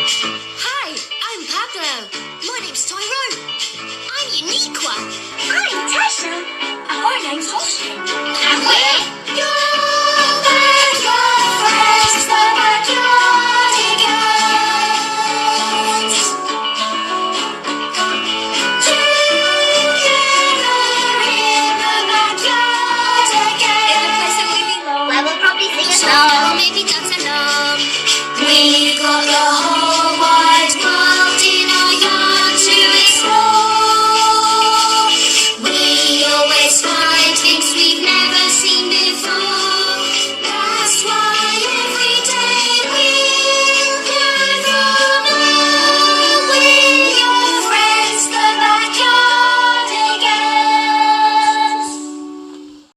Hi, I'm Pablo. My name's Tyrone. I'm Uniqua. I'm Tasha. And my name's Austin. And we're your backyard friends, the Backyardigans. Together in the backyard again. in the place that we belong. Where we'll probably sing a Or song. maybe dance along. We got the